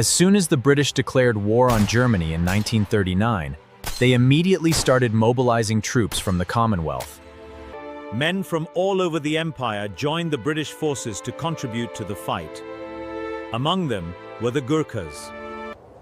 As soon as the British declared war on Germany in 1939, they immediately started mobilizing troops from the Commonwealth. Men from all over the empire joined the British forces to contribute to the fight. Among them were the Gurkhas.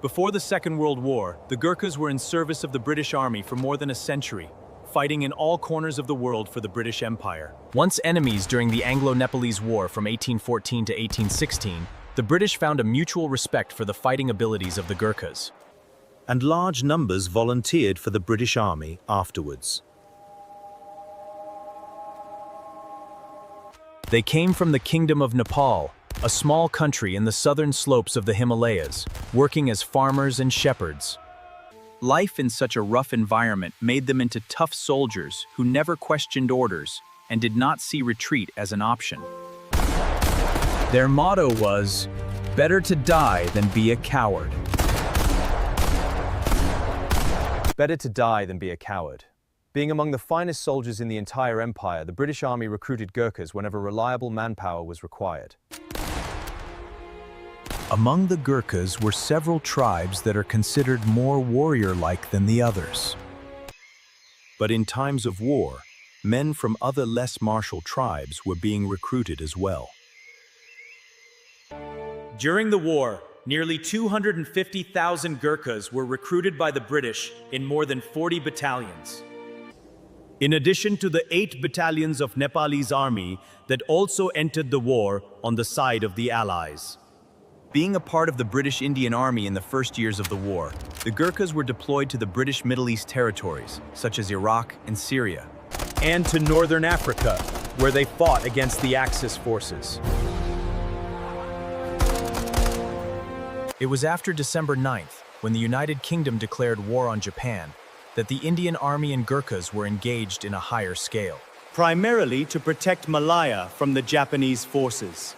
Before the Second World War, the Gurkhas were in service of the British Army for more than a century, fighting in all corners of the world for the British Empire. Once enemies during the Anglo-Nepalese War from 1814 to 1816, the British found a mutual respect for the fighting abilities of the Gurkhas. And large numbers volunteered for the British Army afterwards. They came from the Kingdom of Nepal, a small country in the southern slopes of the Himalayas, working as farmers and shepherds. Life in such a rough environment made them into tough soldiers who never questioned orders and did not see retreat as an option. Their motto was, "Better to die than be a coward." Better to die than be a coward. Being among the finest soldiers in the entire empire, the British Army recruited Gurkhas whenever reliable manpower was required. Among the Gurkhas were several tribes that are considered more warrior-like than the others. But in times of war, men from other less martial tribes were being recruited as well. During the war, nearly 250,000 Gurkhas were recruited by the British in more than 40 battalions. In addition to the 8 battalions of Nepalese army that also entered the war on the side of the Allies. Being a part of the British Indian Army in the first years of the war, the Gurkhas were deployed to the British Middle East territories, such as Iraq and Syria, And to northern Africa, where they fought against the Axis forces. It was after December 9th, when the United Kingdom declared war on Japan, that the Indian Army and Gurkhas were engaged in a higher scale. Primarily to protect Malaya from the Japanese forces.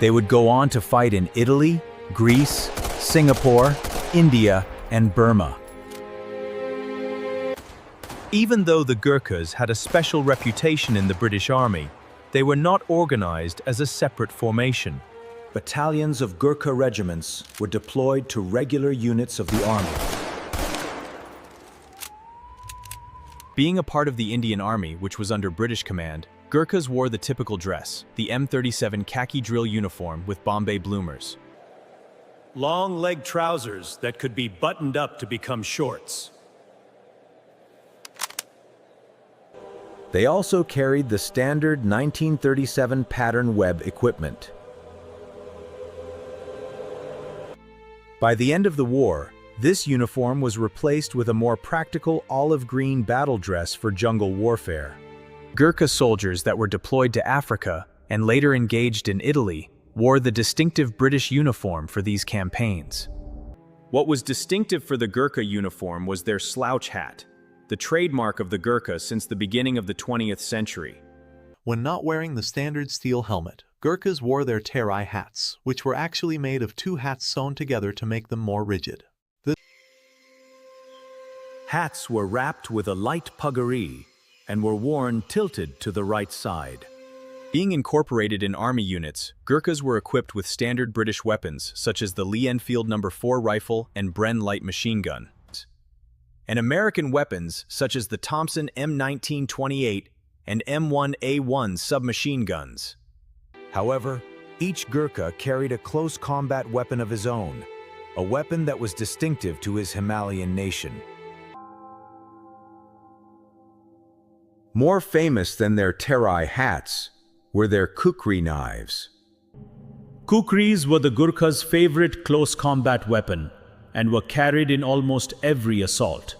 They would go on to fight in Italy, Greece, Singapore, India, and Burma. Even though the Gurkhas had a special reputation in the British Army, they were not organized as a separate formation. Battalions of Gurkha regiments were deployed to regular units of the army. Being a part of the Indian Army, which was under British command, Gurkhas wore the typical dress, the M37 khaki drill uniform with Bombay bloomers. Long leg trousers that could be buttoned up to become shorts. They also carried the standard 1937 pattern web equipment. By the end of the war, this uniform was replaced with a more practical olive green battle dress for jungle warfare. Gurkha soldiers that were deployed to Africa and later engaged in Italy wore the distinctive British uniform for these campaigns. What was distinctive for the Gurkha uniform was their slouch hat, the trademark of the Gurkha since the beginning of the 20th century. When not wearing the standard steel helmet, Gurkhas wore their terai hats, which were actually made of 2 hats sewn together to make them more rigid. The Hats were wrapped with a light puggaree and were worn tilted to the right side. Being incorporated in army units, Gurkhas were equipped with standard British weapons such as the Lee Enfield No. 4 rifle and Bren light machine gun, and American weapons such as the Thompson M1928 and M1A1 submachine guns. However, each Gurkha carried a close combat weapon of his own, a weapon that was distinctive to his Himalayan nation. More famous than their terai hats were their kukri knives. Kukris were the Gurkhas' favorite close combat weapon and were carried in almost every assault.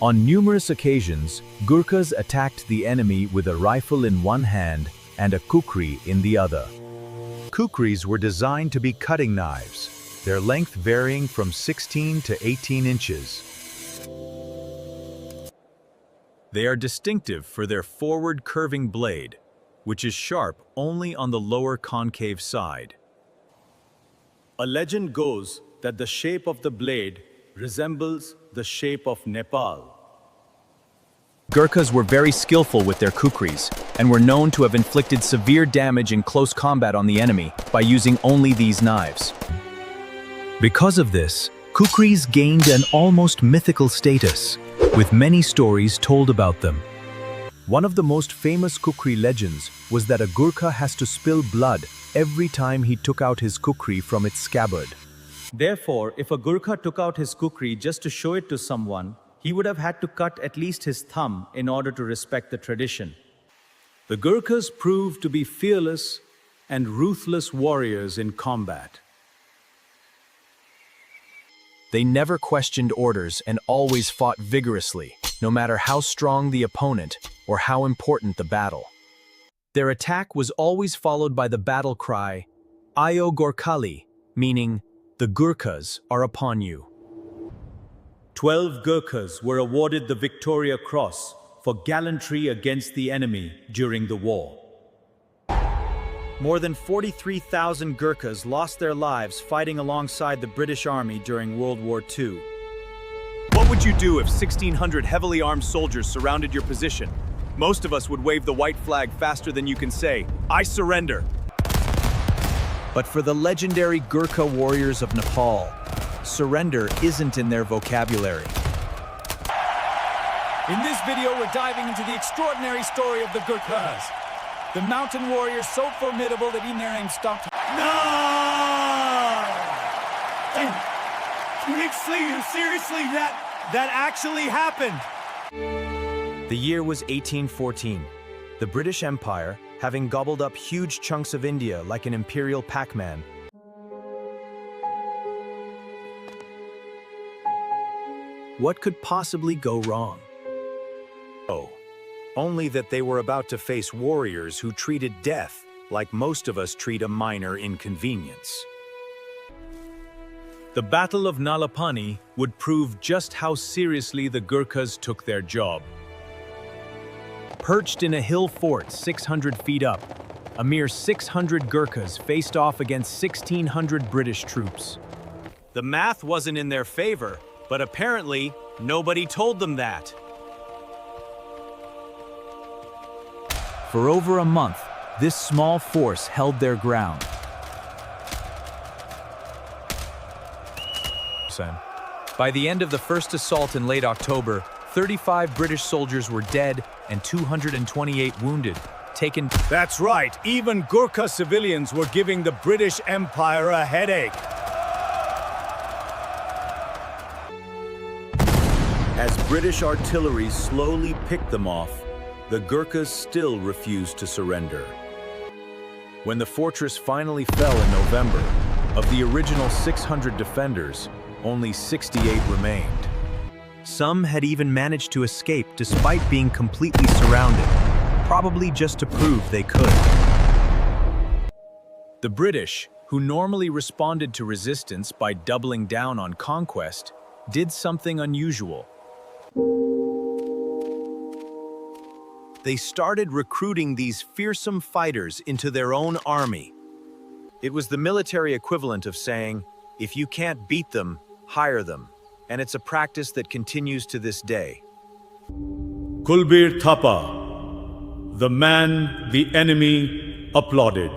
On numerous occasions, Gurkhas attacked the enemy with a rifle in one hand and a kukri in the other. Kukris were designed to be cutting knives, their length varying from 16 to 18 inches. They are distinctive for their forward curving blade, which is sharp only on the lower concave side. A legend goes that the shape of the blade resembles the shape of Nepal. Gurkhas were very skillful with their kukris, and were known to have inflicted severe damage in close combat on the enemy by using only these knives. Because of this, kukris gained an almost mythical status, with many stories told about them. One of the most famous kukri legends was that a Gurkha has to spill blood every time he took out his kukri from its scabbard. Therefore, if a Gurkha took out his kukri just to show it to someone, he would have had to cut at least his thumb in order to respect the tradition. The Gurkhas proved to be fearless and ruthless warriors in combat. They never questioned orders and always fought vigorously, no matter how strong the opponent or how important the battle. Their attack was always followed by the battle cry, Ayo Gorkhali, meaning, the Gurkhas are upon you. 12 Gurkhas were awarded the Victoria Cross for gallantry against the enemy during the war. More than 43,000 Gurkhas lost their lives fighting alongside the British Army during World War II. What would you do if 1,600 heavily armed soldiers surrounded your position? Most of us would wave the white flag faster than you can say, "I surrender." But for the legendary Gurkha warriors of Nepal, surrender isn't in their vocabulary. In this video, we're diving into the extraordinary story of the Gurkhas. The mountain warriors so formidable that even their aim stopped. No! Seriously, that actually happened. The year was 1814. The British Empire, having gobbled up huge chunks of India like an imperial Pac-Man, What could possibly go wrong? Oh, only that they were about to face warriors who treated death like most of us treat a minor inconvenience. The Battle of Nalapani would prove just how seriously the Gurkhas took their job. Perched in a hill fort 600 feet up, a mere 600 Gurkhas faced off against 1,600 British troops. The math wasn't in their favor, but apparently nobody told them that. For over a month, this small force held their ground. By the end of the first assault in late October, 35 British soldiers were dead and 228 wounded, taken. That's right, even Gurkha civilians were giving the British Empire a headache. As British artillery slowly picked them off, the Gurkhas still refused to surrender. When the fortress finally fell in November, of the original 600 defenders, only 68 remained. Some had even managed to escape despite being completely surrounded, probably just to prove they could. The British, who normally responded to resistance by doubling down on conquest, did something unusual. They started recruiting these fearsome fighters into their own army. It was the military equivalent of saying, if you can't beat them, hire them. And it's a practice that continues to this day. Kulbir Thapa, the man the enemy applauded.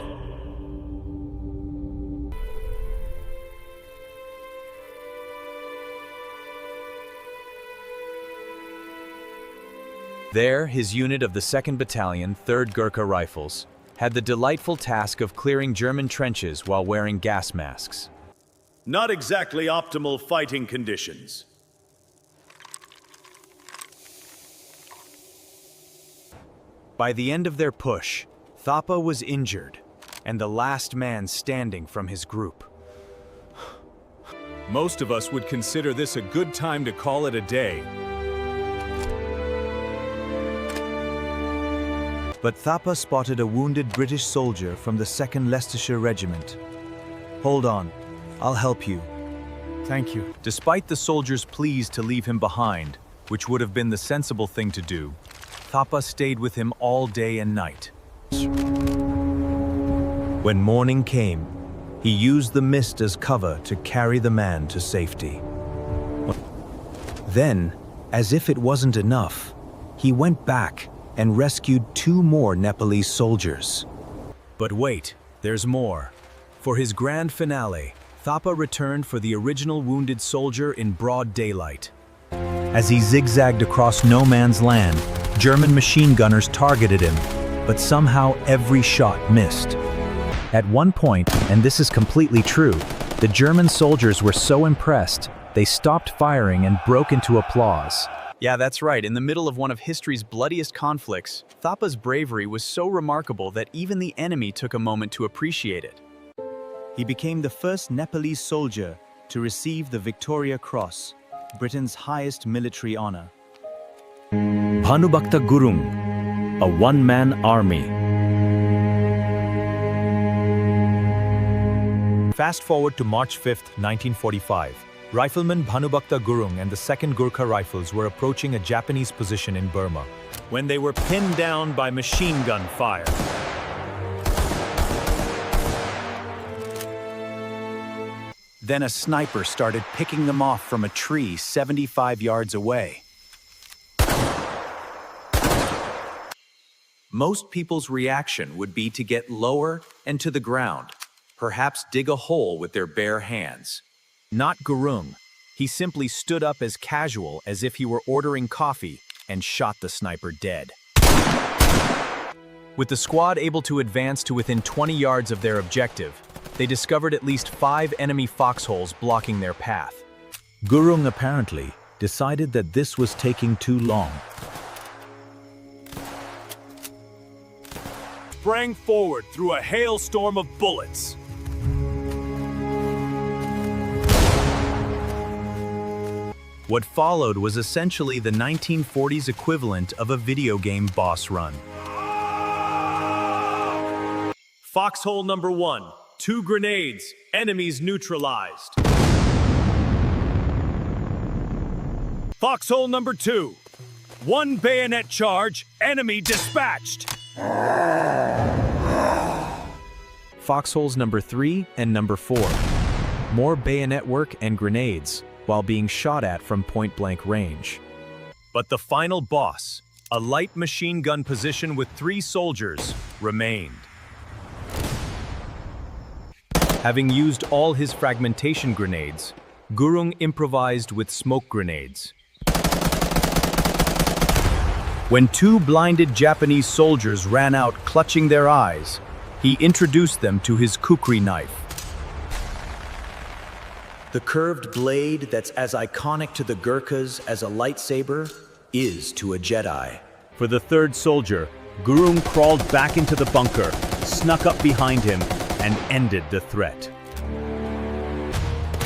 There, his unit of the 2nd Battalion, 3rd Gurkha Rifles, had the delightful task of clearing German trenches while wearing gas masks. Not exactly optimal fighting conditions. By the end of their push, Thapa was injured, and the last man standing from his group. Most of us would consider this a good time to call it a day. But Thapa spotted a wounded British soldier from the 2nd Leicestershire Regiment. "Hold on, I'll help you." Thank you. Despite the soldier's pleas to leave him behind, which would have been the sensible thing to do, Thapa stayed with him all day and night. When morning came, he used the mist as cover to carry the man to safety. Then, as if it wasn't enough, he went back and rescued 2 more Nepalese soldiers. But wait, there's more. For his grand finale, Thapa returned for the original wounded soldier in broad daylight. As he zigzagged across no man's land, German machine gunners targeted him, but somehow every shot missed. At one point, and this is completely true, the German soldiers were so impressed, they stopped firing and broke into applause. Yeah, that's right. In the middle of one of history's bloodiest conflicts, Thapa's bravery was so remarkable that even the enemy took a moment to appreciate it. He became the first Nepalese soldier to receive the Victoria Cross, Britain's highest military honor. Bhanubhakta Gurung, a one-man army. Fast forward to March 5th, 1945. Rifleman Bhanubhakta Gurung and the 2nd Gurkha Rifles were approaching a Japanese position in Burma, when they were pinned down by machine gun fire. Then a sniper started picking them off from a tree 75 yards away. Most people's reaction would be to get lower and to the ground, perhaps dig a hole with their bare hands. Not Gurung. He simply stood up as casual as if he were ordering coffee and shot the sniper dead. With the squad able to advance to within 20 yards of their objective, they discovered at least 5 enemy foxholes blocking their path. Gurung apparently decided that this was taking too long. Sprang forward through a hailstorm of bullets. What followed was essentially the 1940s equivalent of a video game boss run. Foxhole number 1, 2 grenades, enemies neutralized. Foxhole number 2, 1 bayonet charge, enemy dispatched. Foxholes number 3 and number 4. More bayonet work and grenades, while being shot at from point-blank range. But the final boss, a light machine gun position with 3 soldiers, remained. Having used all his fragmentation grenades, Gurung improvised with smoke grenades. When 2 blinded Japanese soldiers ran out clutching their eyes, he introduced them to his kukri knife. The curved blade that's as iconic to the Gurkhas as a lightsaber is to a Jedi. For the 3rd soldier, Gurung crawled back into the bunker, snuck up behind him, and ended the threat.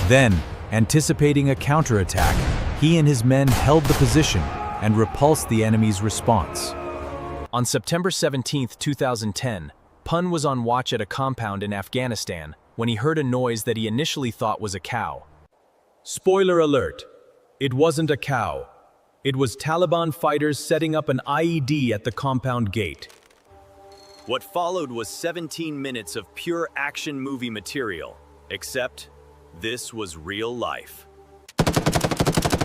Then, anticipating a counterattack, he and his men held the position and repulsed the enemy's response. On September 17, 2010, Pun was on watch at a compound in Afghanistan when he heard a noise that he initially thought was a cow. Spoiler alert, it wasn't a cow. It was Taliban fighters setting up an IED at the compound gate. What followed was 17 minutes of pure action movie material, except this was real life.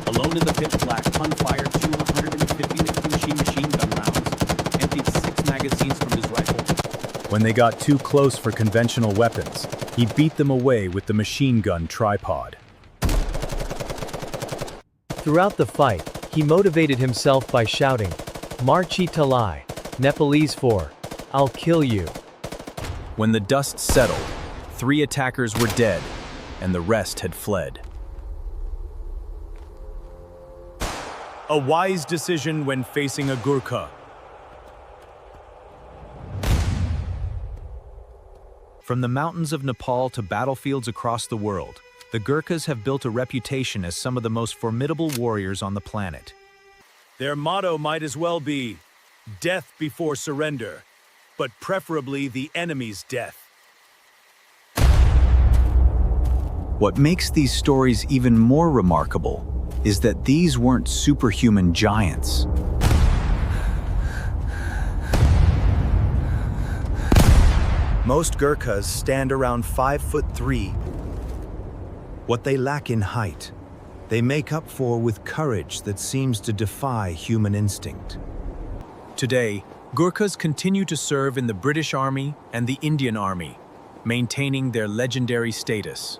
Alone in the pitch black, Pun fired 250 machine gun rounds, emptied 6 magazines from his rifle. When they got too close for conventional weapons, he beat them away with the machine gun tripod. Throughout the fight, he motivated himself by shouting, "Marchi Talai," Nepalese for, "I'll kill you." When the dust settled, 3 attackers were dead, and the rest had fled. A wise decision when facing a Gurkha. From the mountains of Nepal to battlefields across the world, the Gurkhas have built a reputation as some of the most formidable warriors on the planet. Their motto might as well be, death before surrender, but preferably the enemy's death. What makes these stories even more remarkable is that these weren't superhuman giants. Most Gurkhas stand around 5'3". What they lack in height, they make up for with courage that seems to defy human instinct. Today, Gurkhas continue to serve in the British Army and the Indian Army, maintaining their legendary status.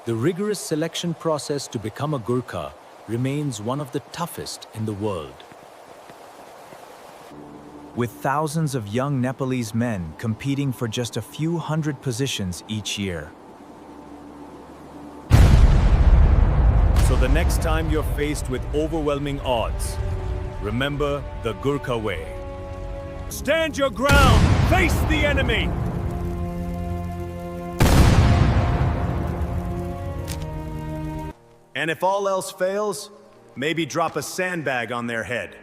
The rigorous selection process to become a Gurkha remains one of the toughest in the world. With thousands of young Nepalese men competing for just a few hundred positions each year. So the next time you're faced with overwhelming odds, remember the Gurkha way. Stand your ground! Face the enemy! And if all else fails, maybe drop a sandbag on their head.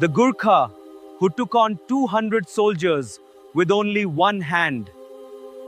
The Gurkha, who took on 200 soldiers with only one hand,